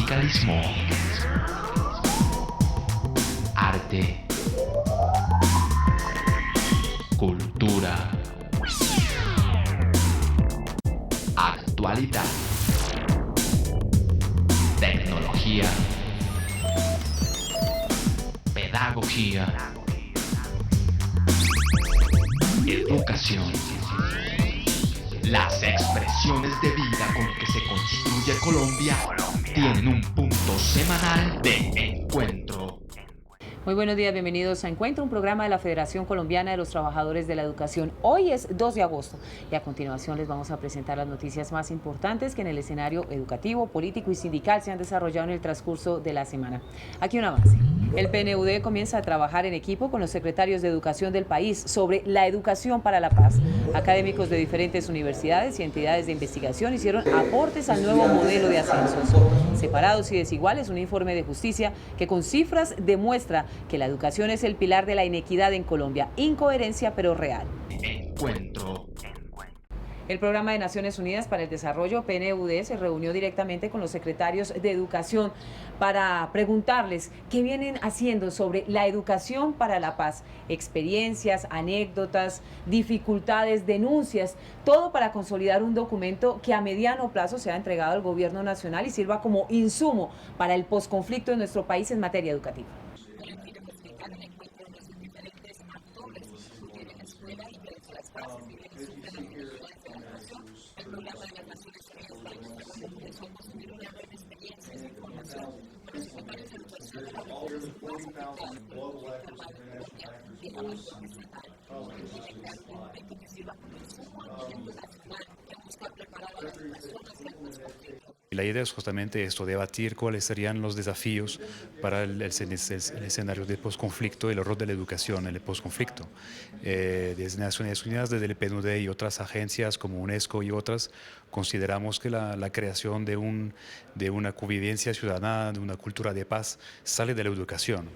sindicalismo, arte, cultura, actualidad, tecnología, pedagogía, educación. Las expresiones de vida con que se construye Colombia tienen un punto semanal de encuentro. Muy buenos días, bienvenidos a Encuentro, un programa de la Federación Colombiana de los Trabajadores de la Educación. Hoy es 2 de agosto y a continuación les vamos a presentar las noticias más importantes que en el escenario educativo, político y sindical se han desarrollado en el transcurso de la semana. Aquí un avance. El PNUD comienza a trabajar en equipo con los secretarios de educación del país sobre la educación para la paz. Académicos de diferentes universidades y entidades de investigación hicieron aportes al nuevo modelo de ascensos. Separados y desiguales, un informe de justicia que con cifras demuestra que la educación es el pilar de la inequidad en Colombia. Incoherencia pero real. Encuentro. El Programa de Naciones Unidas para el Desarrollo, PNUD, se reunió directamente con los secretarios de Educación para preguntarles qué vienen haciendo sobre la educación para la paz. Experiencias, anécdotas, dificultades, denuncias, todo para consolidar un documento que a mediano plazo sea entregado al Gobierno Nacional y sirva como insumo para el posconflicto de nuestro país en materia educativa. La idea es justamente esto, debatir cuáles serían los desafíos para el escenario de posconflicto y el rol de la educación en el posconflicto. Desde Naciones Unidas, desde el PNUD y otras agencias como UNESCO y otras, consideramos que la creación de una convivencia ciudadana, de una cultura de paz, sale de la educación.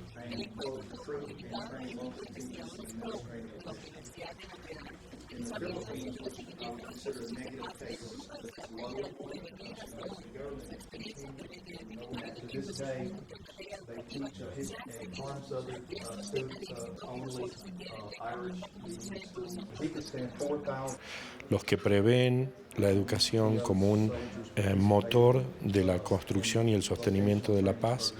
Los que prevén la educación como un motor de la construcción y el sostenimiento de la paz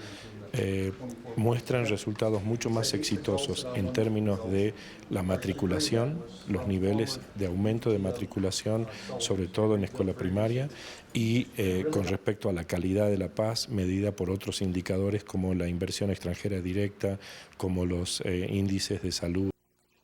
muestran resultados mucho más exitosos en términos de la matriculación, los niveles de aumento de matriculación, sobre todo en escuela primaria, y con respecto a la calidad de la paz, medida por otros indicadores como la inversión extranjera directa, como los índices de salud.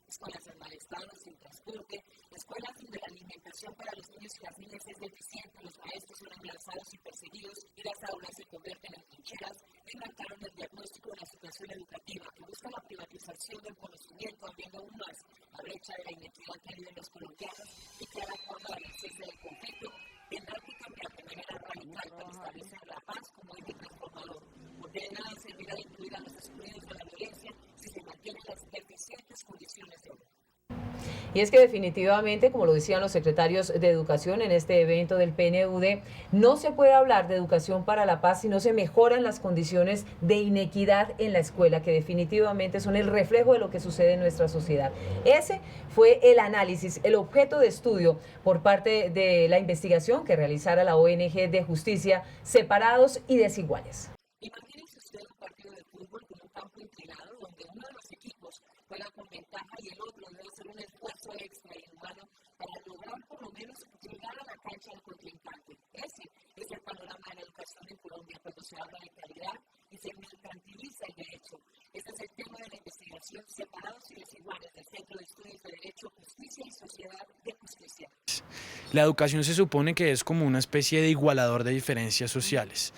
Escuelas en mal estado, sin transporte, escuelas donde la alimentación para los niños y las niñas es deficiente, los maestros son amenazados y perseguidos y las aulas se convierten en trincheras, enmarcaron el diagnóstico de la situación educativa que busca la privatización del conocimiento, abriendo aún más la brecha de la inequidad que viven los colombianos y que hará cuando la cese del conflicto tendrá que cambiar de manera radical para establecer la paz como eje transformador, porque de nada servirá de incluir a los excluidos de la violencia si se mantienen las deficientes condiciones de orden. Y es que definitivamente, como lo decían los secretarios de Educación en este evento del PNUD, no se puede hablar de educación para la paz si no se mejoran las condiciones de inequidad en la escuela, que definitivamente son el reflejo de lo que sucede en nuestra sociedad. Ese fue el análisis, el objeto de estudio por parte de la investigación que realizara la ONG de Justicia, Separados y Desiguales. Imagínense usted un partido de fútbol con un campo inclinado donde uno de los equipos juega con ventaja y el otro debe hacer un esfuerzo extra y humano para lograr por lo menos llegar a la cancha del contrincante. Ese es el panorama de la educación en Colombia cuando se habla de calidad y se mercantiliza el derecho. Este es el tema de la investigación Separados y Desiguales del Centro de Estudios de Derecho, Justicia y Sociedad de Justicia. La educación se supone que es como una especie de igualador de diferencias sociales.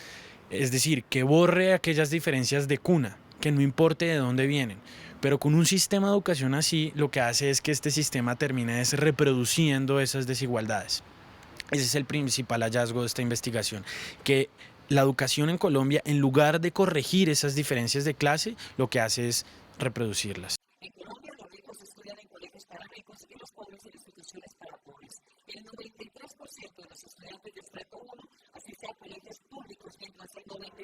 Es decir, que borre aquellas diferencias de cuna, que no importe de dónde vienen. Pero con un sistema de educación así, lo que hace es que este sistema termine reproduciendo esas desigualdades. Ese es el principal hallazgo de esta investigación, que la educación en Colombia, en lugar de corregir esas diferencias de clase, lo que hace es reproducirlas. En Colombia, los ricos estudian en colegios para ricos y los pobres en instituciones para pobres. El 93% de los estudiantes de estrato 1 asiste a colegios públicos, mientras el 99%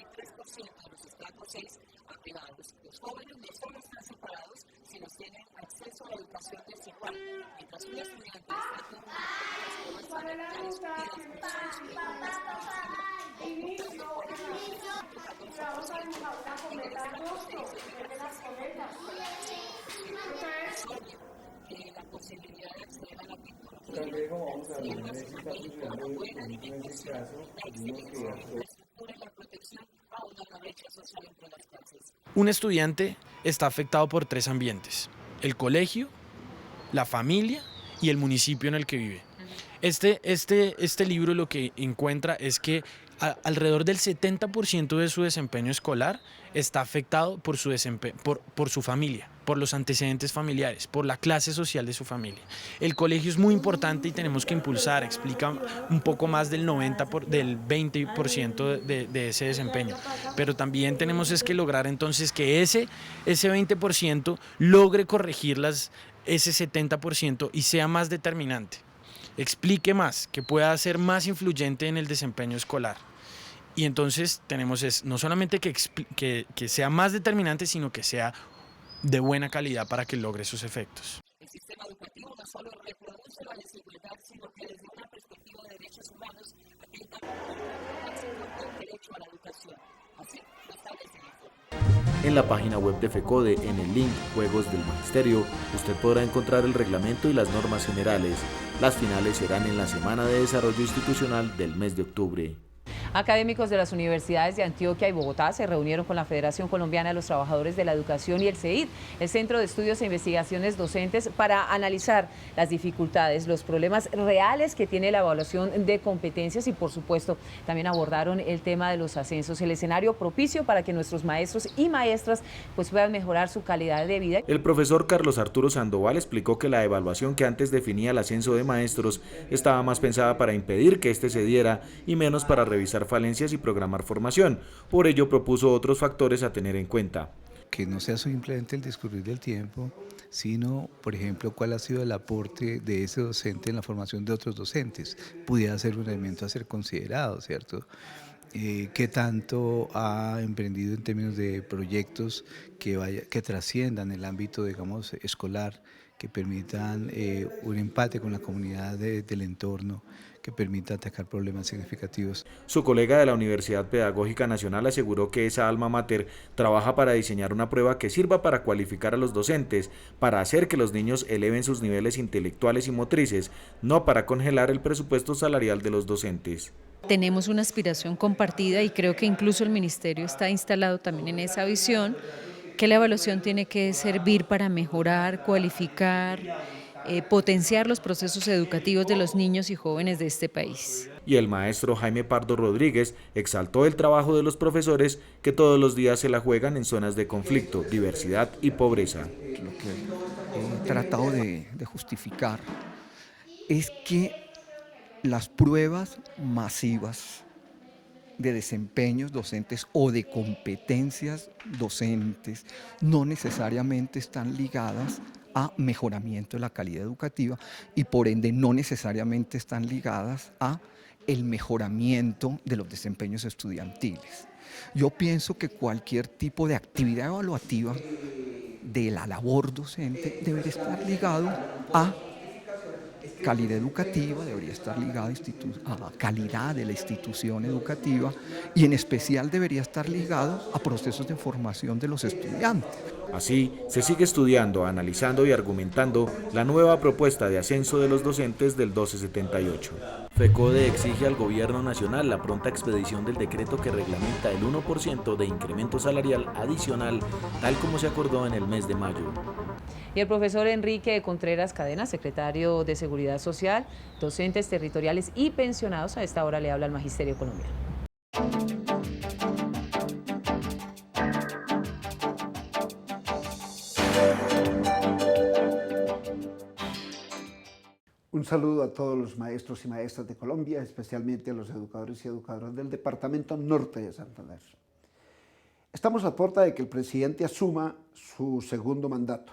6 a privados. Los jóvenes no solo están separados, sino tienen acceso a la educación desigual, mientras un estudiante está con las pruebas familiares y las funciones públicas la posibilidad de acceder a la Un estudiante está afectado por 3 ambientes: el colegio, la familia y el municipio en el que vive. Este libro lo que encuentra es que alrededor del 70% de su desempeño escolar está afectado por su familia, por los antecedentes familiares, por la clase social de su familia. El colegio es muy importante y tenemos que impulsar, explica un poco más del 20% de ese desempeño. Pero también tenemos que lograr entonces que ese 20% logre corregir ese 70% y sea más determinante. Explique más, que pueda ser más influyente en el desempeño escolar. Y entonces tenemos no solamente que sea más determinante, sino que sea de buena calidad para que logre sus efectos. El sistema educativo no solo reproduce la desigualdad, sino que desde una perspectiva de derechos humanos atenta al derecho a la educación. Así lo establece el informe. En la página web de FECODE, en el link Juegos del Magisterio, usted podrá encontrar el reglamento y las normas generales. Las finales serán en la Semana de Desarrollo Institucional del mes de octubre. Académicos de las universidades de Antioquia y Bogotá se reunieron con la Federación Colombiana de los Trabajadores de la Educación y el CEID, el Centro de Estudios e Investigaciones Docentes, para analizar las dificultades, los problemas reales que tiene la evaluación de competencias y, por supuesto, también abordaron el tema de los ascensos, el escenario propicio para que nuestros maestros y maestras pues puedan mejorar su calidad de vida. El profesor Carlos Arturo Sandoval explicó que la evaluación que antes definía el ascenso de maestros estaba más pensada para impedir que éste se diera y menos para revisar falencias y programar formación. Por ello propuso otros factores a tener en cuenta. Que no sea simplemente el discurrir del tiempo, sino, por ejemplo, cuál ha sido el aporte de ese docente en la formación de otros docentes. Pudiera ser un elemento a ser considerado, ¿cierto? ¿Qué tanto ha emprendido en términos de proyectos que trasciendan el ámbito, digamos, escolar, que permitan un empate con la comunidad del entorno, que permita atacar problemas significativos? Su colega de la Universidad Pedagógica Nacional aseguró que esa alma mater trabaja para diseñar una prueba que sirva para cualificar a los docentes, para hacer que los niños eleven sus niveles intelectuales y motrices, no para congelar el presupuesto salarial de los docentes. Tenemos una aspiración compartida y creo que incluso el Ministerio está instalado también en esa visión, que la evaluación tiene que servir para mejorar, cualificar, potenciar los procesos educativos de los niños y jóvenes de este país. Y el maestro Jaime Pardo Rodríguez exaltó el trabajo de los profesores que todos los días se la juegan en zonas de conflicto, diversidad y pobreza. Lo que he tratado de justificar es que las pruebas masivas de desempeños docentes o de competencias docentes no necesariamente están ligadas a mejoramiento de la calidad educativa y por ende no necesariamente están ligadas a el mejoramiento de los desempeños estudiantiles. Yo pienso que cualquier tipo de actividad evaluativa de la labor docente debería estar ligado a calidad educativa, debería estar ligada a calidad de la institución educativa y en especial debería estar ligado a procesos de formación de los estudiantes. Así, se sigue estudiando, analizando y argumentando la nueva propuesta de ascenso de los docentes del 1278. FECODE exige al Gobierno Nacional la pronta expedición del decreto que reglamenta el 1% de incremento salarial adicional, tal como se acordó en el mes de mayo. Y el profesor Enrique Contreras Cadena, secretario de Seguridad Social, docentes territoriales y pensionados, a esta hora le habla al Magisterio Colombiano. Un saludo a todos los maestros y maestras de Colombia, especialmente a los educadores y educadoras del Departamento Norte de Santander. Estamos a puerta de que el presidente asuma su segundo mandato.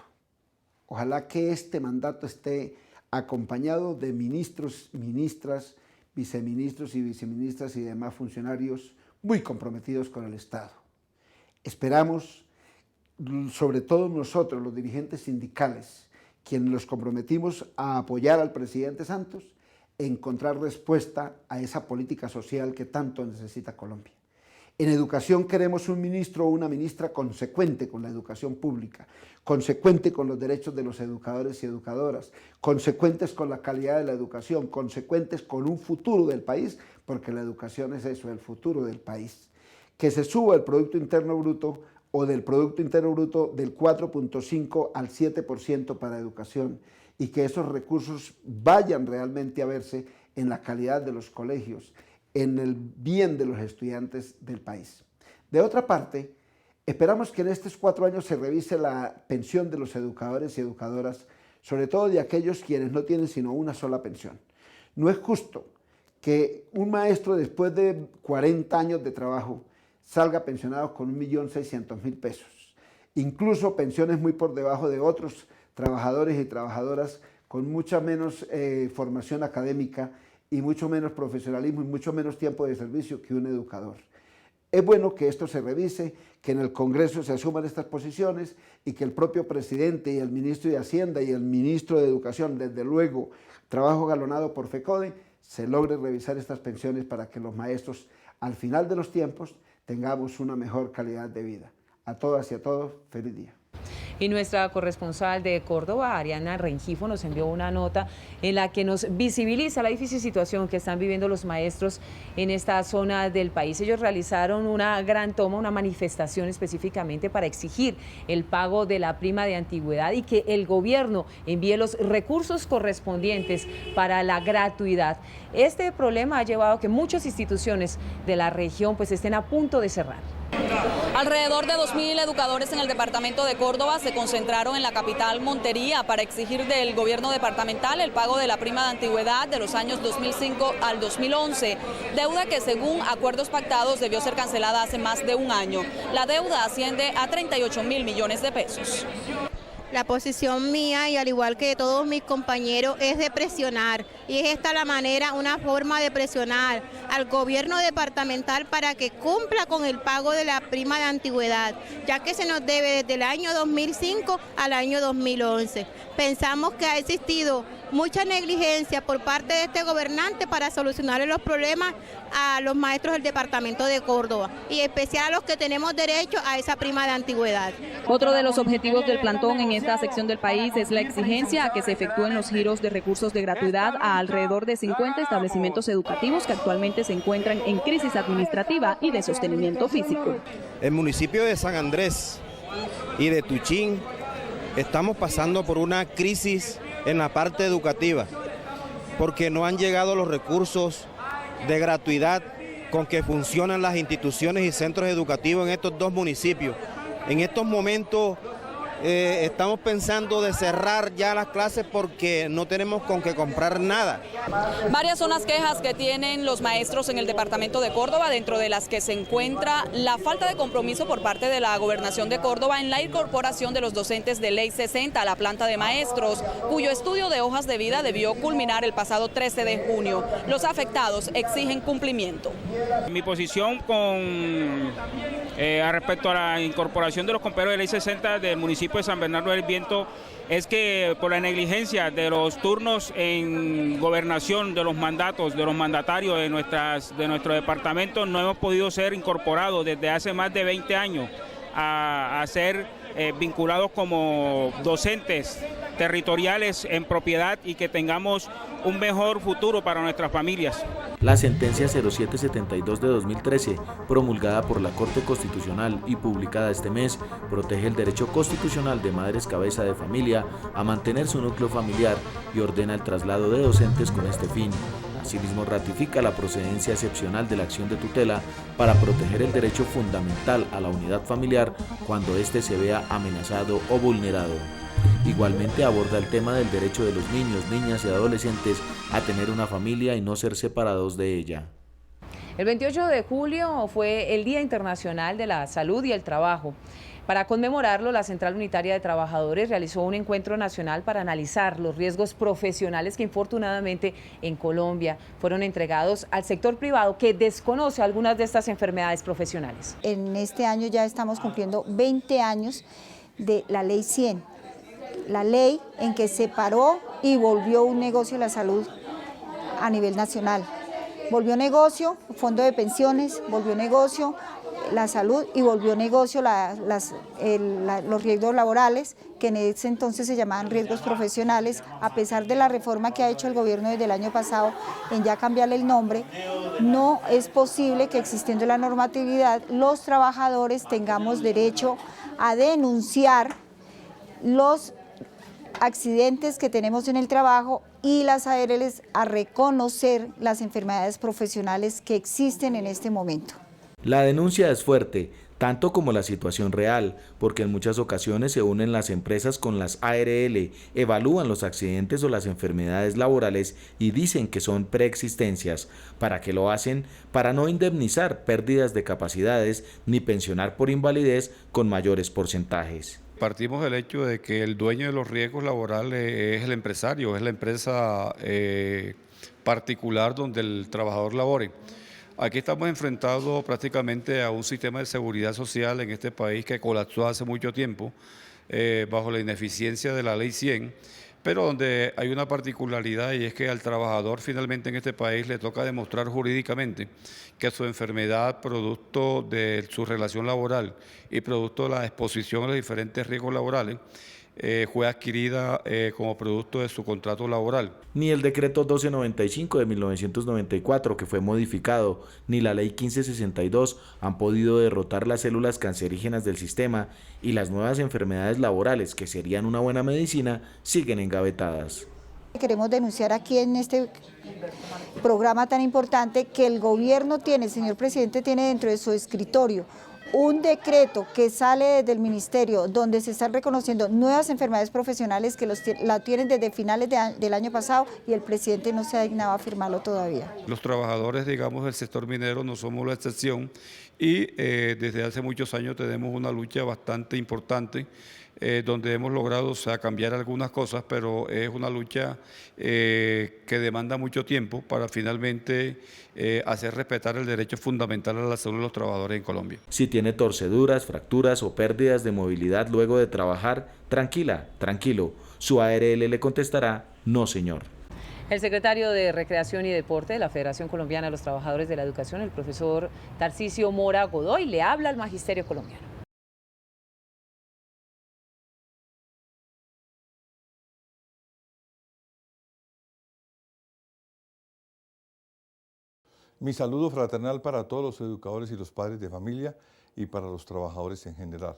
Ojalá que este mandato esté acompañado de ministros, ministras, viceministros y viceministras y demás funcionarios muy comprometidos con el Estado. Esperamos, sobre todo nosotros, los dirigentes sindicales, quienes nos comprometimos a apoyar al presidente Santos, encontrar respuesta a esa política social que tanto necesita Colombia. En educación queremos un ministro o una ministra consecuente con la educación pública, consecuente con los derechos de los educadores y educadoras, consecuentes con la calidad de la educación, consecuentes con un futuro del país, porque la educación es eso, el futuro del país. Que se suba el Producto Interno Bruto o del Producto Interno Bruto del 4.5 al 7% para educación y que esos recursos vayan realmente a verse en la calidad de los colegios, en el bien de los estudiantes del país. De otra parte, esperamos que en estos 4 años se revise la pensión de los educadores y educadoras, sobre todo de aquellos quienes no tienen sino una sola pensión. No es justo que un maestro después de 40 años de trabajo salga pensionado con 1.600.000 pesos. Incluso pensiones muy por debajo de otros trabajadores y trabajadoras con mucha menos formación académica y mucho menos profesionalismo y mucho menos tiempo de servicio que un educador. Es bueno que esto se revise, que en el Congreso se asuman estas posiciones y que el propio presidente y el ministro de Hacienda y el ministro de Educación, desde luego, trabajo galonado por FECODE, se logre revisar estas pensiones para que los maestros, al final de los tiempos, tengamos una mejor calidad de vida. A todas y a todos, feliz día. Y nuestra corresponsal de Córdoba, Ariana Rengifo, nos envió una nota en la que nos visibiliza la difícil situación que están viviendo los maestros en esta zona del país. Ellos realizaron una gran toma, una manifestación específicamente para exigir el pago de la prima de antigüedad y que el gobierno envíe los recursos correspondientes para la gratuidad. Este problema ha llevado a que muchas instituciones de la región pues estén a punto de cerrar. Alrededor de 2.000 educadores en el departamento de Córdoba se concentraron en la capital Montería para exigir del gobierno departamental el pago de la prima de antigüedad de los años 2005 al 2011, deuda que según acuerdos pactados debió ser cancelada hace más de un año. La deuda asciende a 38.000 millones de pesos. La posición mía y al igual que de todos mis compañeros es de presionar y es esta la manera, una forma de presionar al gobierno departamental para que cumpla con el pago de la prima de antigüedad, ya que se nos debe desde el año 2005 al año 2011. Pensamos que ha existido mucha negligencia por parte de este gobernante para solucionar los problemas a los maestros del departamento de Córdoba y en especial a los que tenemos derecho a esa prima de antigüedad. Otro de los objetivos del plantón en esta sección del país es la exigencia a que se efectúen los giros de recursos de gratuidad a alrededor de 50 establecimientos educativos que actualmente se encuentran en crisis administrativa y de sostenimiento físico. El municipio de San Andrés y de Tuchín estamos pasando por una crisis en la parte educativa, porque no han llegado los recursos de gratuidad con que funcionan las instituciones y centros educativos en estos dos municipios. En estos momentos estamos pensando de cerrar ya las clases porque no tenemos con qué comprar nada. Varias son las quejas que tienen los maestros en el departamento de Córdoba, dentro de las que se encuentra la falta de compromiso por parte de la Gobernación de Córdoba en la incorporación de los docentes de Ley 60 a la planta de maestros, cuyo estudio de hojas de vida debió culminar el pasado 13 de junio. Los afectados exigen cumplimiento. Mi posición respecto a la incorporación de los compañeros de Ley 60 del municipio de San Bernardo del Viento es que por la negligencia de los turnos en gobernación, de los mandatos, de los mandatarios de nuestro departamento, no hemos podido ser incorporados desde hace más de 20 años a ser vinculados como docentes territoriales en propiedad y que tengamos un mejor futuro para nuestras familias. La sentencia 0772 de 2013, promulgada por la Corte Constitucional y publicada este mes, protege el derecho constitucional de madres cabeza de familia a mantener su núcleo familiar y ordena el traslado de docentes con este fin. Asimismo, ratifica la procedencia excepcional de la acción de tutela para proteger el derecho fundamental a la unidad familiar cuando éste se vea amenazado o vulnerado. Igualmente aborda el tema del derecho de los niños, niñas y adolescentes a tener una familia y no ser separados de ella. El 28 de julio fue el Día Internacional de la Salud y el Trabajo. Para conmemorarlo, la Central Unitaria de Trabajadores realizó un encuentro nacional para analizar los riesgos profesionales que infortunadamente en Colombia fueron entregados al sector privado que desconoce algunas de estas enfermedades profesionales. En este año ya estamos cumpliendo 20 años de la Ley 100, la ley en que se paró y volvió un negocio la salud a nivel nacional. Volvió negocio, fondo de pensiones, volvió negocio la salud y volvió negocio los riesgos laborales, que en ese entonces se llamaban riesgos profesionales. A pesar de la reforma que ha hecho el gobierno desde el año pasado en ya cambiarle el nombre, no es posible que existiendo la normatividad los trabajadores tengamos derecho a denunciar los accidentes que tenemos en el trabajo y las ARLs a reconocer las enfermedades profesionales que existen en este momento. La denuncia es fuerte, tanto como la situación real, porque en muchas ocasiones se unen las empresas con las ARL, evalúan los accidentes o las enfermedades laborales y dicen que son preexistencias. ¿Para qué lo hacen? Para no indemnizar pérdidas de capacidades ni pensionar por invalidez con mayores porcentajes. Partimos del hecho de que el dueño de los riesgos laborales es el empresario, es la empresa particular donde el trabajador labore. Aquí estamos enfrentados prácticamente a un sistema de seguridad social en este país que colapsó hace mucho tiempo bajo la ineficiencia de la Ley 100, pero donde hay una particularidad y es que al trabajador finalmente en este país le toca demostrar jurídicamente que su enfermedad, producto de su relación laboral y producto de la exposición a los diferentes riesgos laborales, fue adquirida como producto de su contrato laboral. Ni el decreto 1295 de 1994, que fue modificado, ni la ley 1562 han podido derrotar las células cancerígenas del sistema, y las nuevas enfermedades laborales, que serían una buena medicina, siguen engavetadas. Queremos denunciar aquí en este programa tan importante que el gobierno tiene, el señor presidente tiene dentro de su escritorio un decreto que sale desde el ministerio donde se están reconociendo nuevas enfermedades profesionales que la tienen desde finales del año pasado y el presidente no se ha dignado a firmarlo todavía. Los trabajadores, digamos, del sector minero no somos la excepción y desde hace muchos años tenemos una lucha bastante importante donde hemos logrado cambiar algunas cosas, pero es una lucha que demanda mucho tiempo para finalmente hacer respetar el derecho fundamental a la salud de los trabajadores en Colombia. Si tiene torceduras, fracturas o pérdidas de movilidad luego de trabajar, tranquila, tranquilo, su ARL le contestará: no señor. El secretario de Recreación y Deporte de la Federación Colombiana de los Trabajadores de la Educación, el profesor Tarcisio Mora Godoy, le habla al magisterio colombiano. Mi saludo fraternal para todos los educadores y los padres de familia y para los trabajadores en general.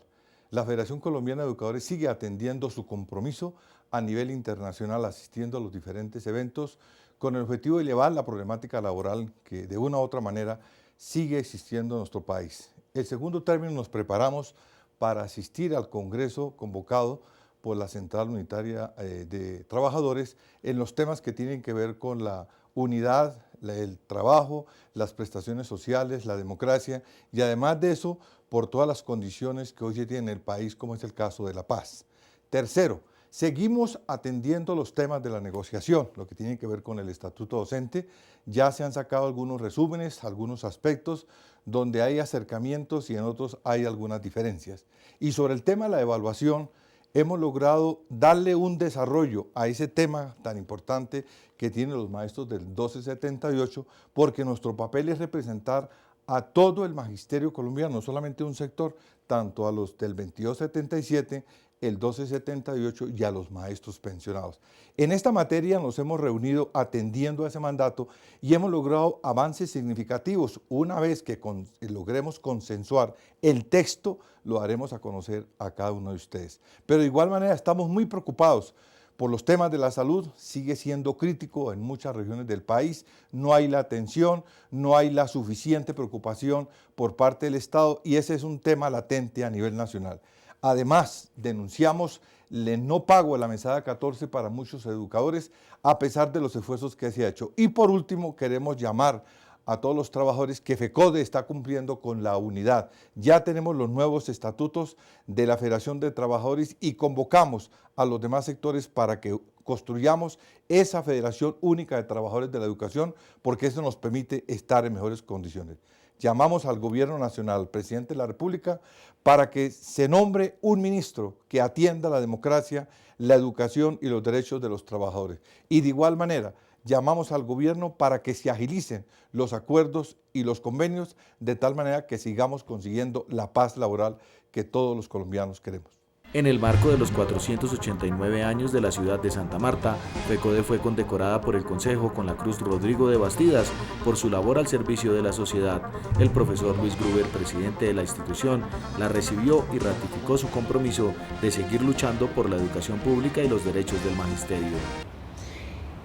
La Federación Colombiana de Educadores sigue atendiendo su compromiso a nivel internacional, asistiendo a los diferentes eventos con el objetivo de llevar la problemática laboral que de una u otra manera sigue existiendo en nuestro país. El segundo término, nos preparamos para asistir al Congreso convocado por la Central Unitaria de Trabajadores en los temas que tienen que ver con la unidad, el trabajo, las prestaciones sociales, la democracia y además de eso, por todas las condiciones que hoy se tienen en el país, como es el caso de la paz. Tercero, seguimos atendiendo los temas de la negociación, lo que tiene que ver con el estatuto docente. Ya se han sacado algunos resúmenes, algunos aspectos donde hay acercamientos y en otros hay algunas diferencias. Y sobre el tema de la evaluación, hemos logrado darle un desarrollo a ese tema tan importante que tienen los maestros del 1278, porque nuestro papel es representar a todo el magisterio colombiano, no solamente un sector, tanto a los del 2277, el 1278 y a los maestros pensionados. En esta materia nos hemos reunido atendiendo a ese mandato y hemos logrado avances significativos. Una vez que logremos consensuar el texto, lo haremos a conocer a cada uno de ustedes. Pero de igual manera estamos muy preocupados por los temas de la salud. Sigue siendo crítico en muchas regiones del país, no hay la atención, no hay la suficiente preocupación por parte del Estado y ese es un tema latente a nivel nacional. Además, denunciamos el no pago de la mesada 14 para muchos educadores, a pesar de los esfuerzos que se ha hecho. Y por último, queremos llamar a todos los trabajadores que FECODE está cumpliendo con la unidad. Ya tenemos los nuevos estatutos de la Federación de Trabajadores y convocamos a los demás sectores para que construyamos esa Federación Única de Trabajadores de la Educación, porque eso nos permite estar en mejores condiciones. Llamamos al Gobierno Nacional, al Presidente de la República, para que se nombre un ministro que atienda la democracia, la educación y los derechos de los trabajadores. Y de igual manera, llamamos al gobierno para que se agilicen los acuerdos y los convenios de tal manera que sigamos consiguiendo la paz laboral que todos los colombianos queremos. En el marco de los 489 años de la ciudad de Santa Marta, FECODE fue condecorada por el Consejo con la Cruz Rodrigo de Bastidas por su labor al servicio de la sociedad. El profesor Luis Gruber, presidente de la institución, la recibió y ratificó su compromiso de seguir luchando por la educación pública y los derechos del magisterio.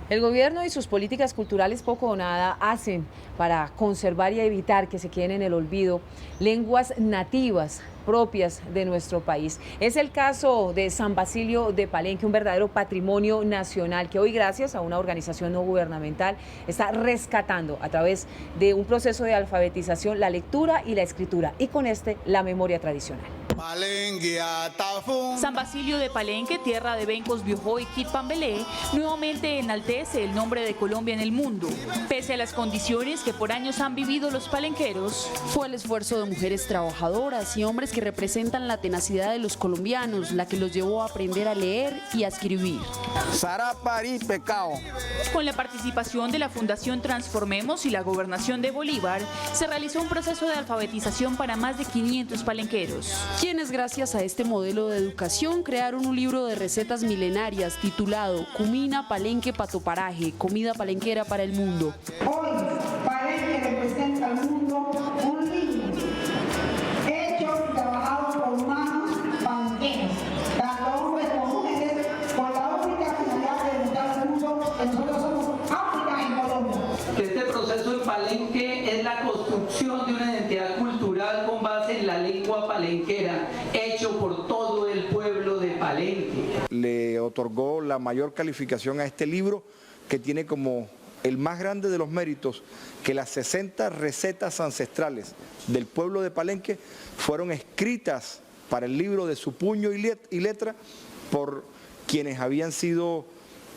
El gobierno y sus políticas culturales poco o nada hacen para conservar y evitar que se queden en el olvido lenguas nativas propias de nuestro país. Es el caso de San Basilio de Palenque, un verdadero patrimonio nacional que hoy, gracias a una organización no gubernamental, está rescatando a través de un proceso de alfabetización la lectura y la escritura, y con la memoria tradicional. San Basilio de Palenque, tierra de Bencos Biojó y Kit Pambelé, nuevamente enaltece el nombre de Colombia en el mundo. Pese a las condiciones que por años han vivido los palenqueros, fue el esfuerzo de mujeres trabajadoras y hombres que representan la tenacidad de los colombianos la que los llevó a aprender a leer y a escribir. Con la participación de la Fundación Transformemos y la Gobernación de Bolívar, se realizó un proceso de alfabetización para más de 500 palenqueros. Quienes gracias a este modelo de educación crearon un libro de recetas milenarias titulado Cumina Palenque Patoparaje, comida palenquera para el mundo. Hoy Palenque representa al mundo un libro hecho y trabajado por manos palenqueras, tanto hombres como mujeres, con la única finalidad de demostrar al mundo que nosotros somos África en Colombia. Este proceso en Palenque es la construcción de una identidad cultural con base en la lengua palenquera, hecho por todo el pueblo de Palenque. Le otorgó la mayor calificación a este libro, que tiene como el más grande de los méritos que las 60 recetas ancestrales del pueblo de Palenque fueron escritas para el libro de su puño y letra por quienes habían sido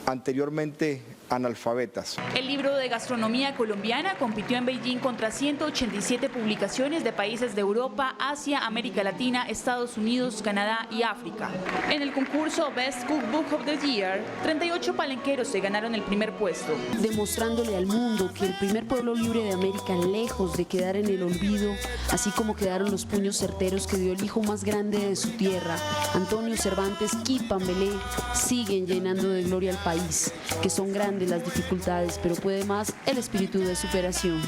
anteriormente analfabetas. El libro de gastronomía colombiana compitió en Beijing contra 187 publicaciones de países de Europa, Asia, América Latina, Estados Unidos, Canadá y África. En el concurso Best Cookbook of the Year, 38 palenqueros se ganaron el primer puesto. Demostrándole al mundo que el primer pueblo libre de América, lejos de quedar en el olvido, así como quedaron los puños certeros que dio el hijo más grande de su tierra, Antonio Cervantes Kit Pambelé, siguen llenando de gloria al país, que son grandes las dificultades, pero puede más el espíritu de superación.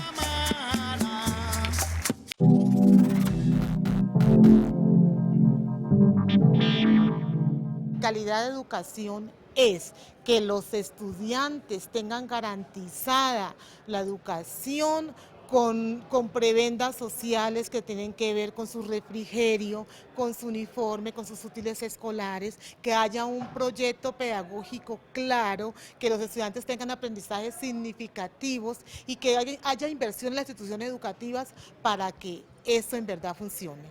Calidad de educación es que los estudiantes tengan garantizada la educación con prebendas sociales que tienen que ver con su refrigerio, con su uniforme, con sus útiles escolares, que haya un proyecto pedagógico claro, que los estudiantes tengan aprendizajes significativos y que haya inversión en las instituciones educativas para que eso en verdad funcione.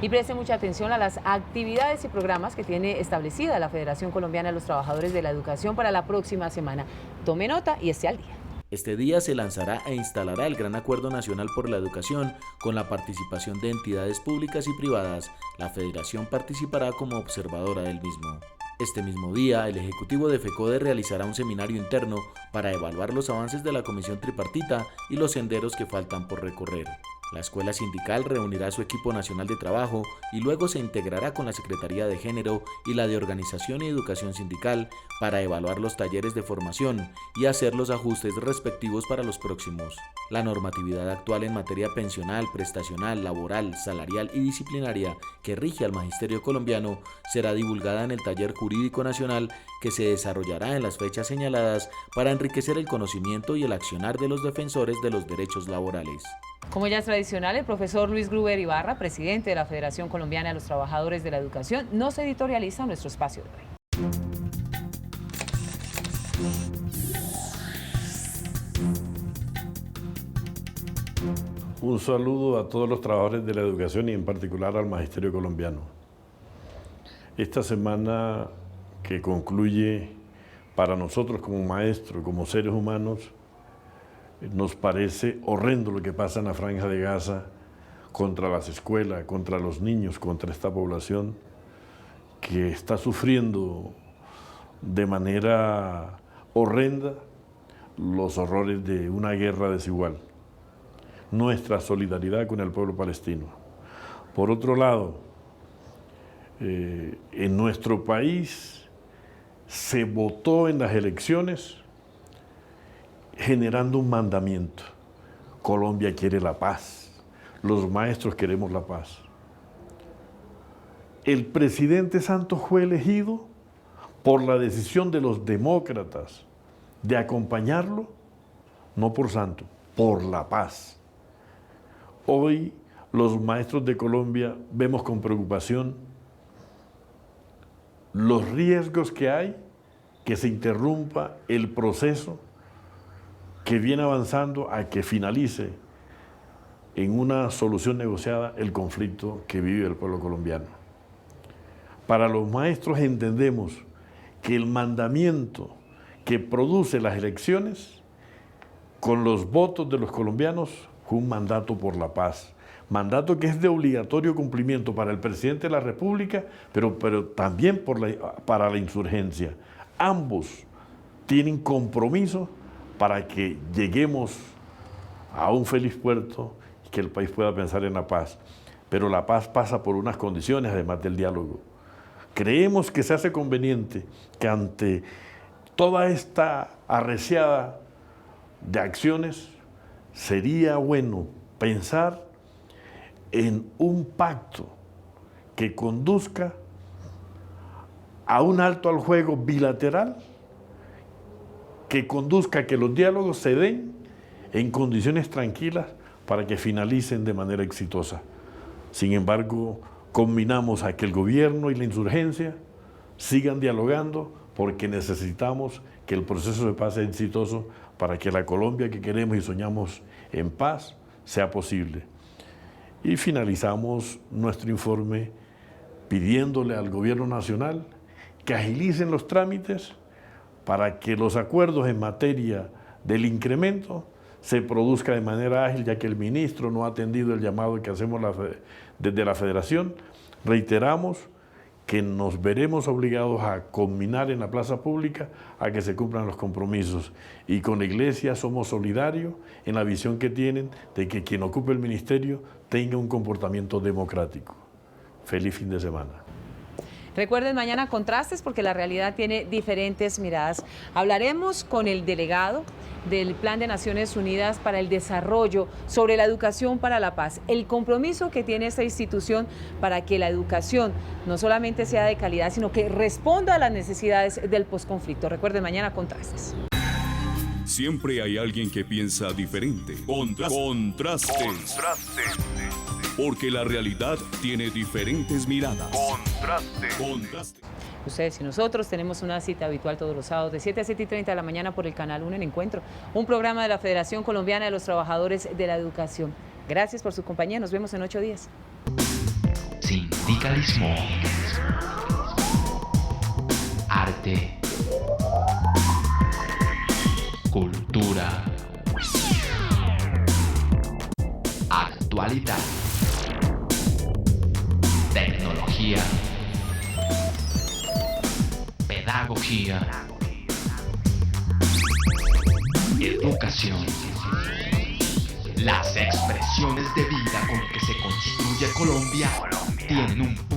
Y preste mucha atención a las actividades y programas que tiene establecida la Federación Colombiana de los Trabajadores de la Educación para la próxima semana. Tome nota y esté al día. Este día se lanzará e instalará el Gran Acuerdo Nacional por la Educación con la participación de entidades públicas y privadas. La Federación participará como observadora del mismo. Este mismo día, el Ejecutivo de FECODE realizará un seminario interno para evaluar los avances de la Comisión Tripartita y los senderos que faltan por recorrer. La Escuela Sindical reunirá a su equipo nacional de trabajo y luego se integrará con la Secretaría de Género y la de Organización y Educación Sindical para evaluar los talleres de formación y hacer los ajustes respectivos para los próximos. La normatividad actual en materia pensional, prestacional, laboral, salarial y disciplinaria que rige al magisterio colombiano será divulgada en el Taller Jurídico Nacional que se desarrollará en las fechas señaladas para enriquecer el conocimiento y el accionar de los defensores de los derechos laborales. Como ya es tradicional, el profesor Luis Gruber Ibarra, presidente de la Federación Colombiana de los Trabajadores de la Educación, nos editorializa nuestro espacio de hoy. Un saludo a todos los trabajadores de la educación y en particular al magisterio colombiano. Esta semana que concluye para nosotros como maestros, como seres humanos, nos parece horrendo lo que pasa en la Franja de Gaza contra las escuelas, contra los niños, contra esta población que está sufriendo de manera horrenda los horrores de una guerra desigual. Nuestra solidaridad con el pueblo palestino. Por otro lado, en nuestro país se votó en las elecciones generando un mandamiento. Colombia quiere la paz. Los maestros queremos la paz. El presidente Santos fue elegido por la decisión de los demócratas de acompañarlo, no por Santos, por la paz. Hoy los maestros de Colombia vemos con preocupación los riesgos que hay que se interrumpa el proceso que viene avanzando a que finalice en una solución negociada el conflicto que vive el pueblo colombiano. Para los maestros entendemos que el mandamiento que produce las elecciones con los votos de los colombianos fue un mandato por la paz, mandato que es de obligatorio cumplimiento para el presidente de la República, pero también para la insurgencia. Ambos tienen compromiso para que lleguemos a un feliz puerto y que el país pueda pensar en la paz. Pero la paz pasa por unas condiciones, además del diálogo. Creemos que se hace conveniente que ante toda esta arreciada de acciones, sería bueno pensar en un pacto que conduzca a un alto al fuego bilateral, que conduzca a que los diálogos se den en condiciones tranquilas para que finalicen de manera exitosa. Sin embargo, combinamos a que el gobierno y la insurgencia sigan dialogando porque necesitamos que el proceso de paz sea exitoso para que la Colombia que queremos y soñamos en paz sea posible. Y finalizamos nuestro informe pidiéndole al Gobierno Nacional que agilicen los trámites para que los acuerdos en materia del incremento se produzca de manera ágil, ya que el ministro no ha atendido el llamado que hacemos desde la Federación. Reiteramos que nos veremos obligados a combinar en la plaza pública a que se cumplan los compromisos. Y con la Iglesia somos solidarios en la visión que tienen de que quien ocupe el ministerio tenga un comportamiento democrático. Feliz fin de semana. Recuerden mañana Contrastes porque la realidad tiene diferentes miradas. Hablaremos con el delegado del Plan de Naciones Unidas para el Desarrollo sobre la educación para la paz, el compromiso que tiene esta institución para que la educación no solamente sea de calidad, sino que responda a las necesidades del posconflicto. Recuerden mañana Contrastes. Siempre hay alguien que piensa diferente. Contrastes. Porque la realidad tiene diferentes miradas. Contraste. Ustedes y nosotros tenemos una cita habitual todos los sábados de 7 a 7:30 de la mañana por el Canal 1 en Encuentro, un programa de la Federación Colombiana de los Trabajadores de la Educación. Gracias por su compañía, nos vemos en 8 días. Sindicalismo. Arte. Cultura. Actualidad. Tecnología, pedagogía, educación, las expresiones de vida con que se construye Colombia tienen un punto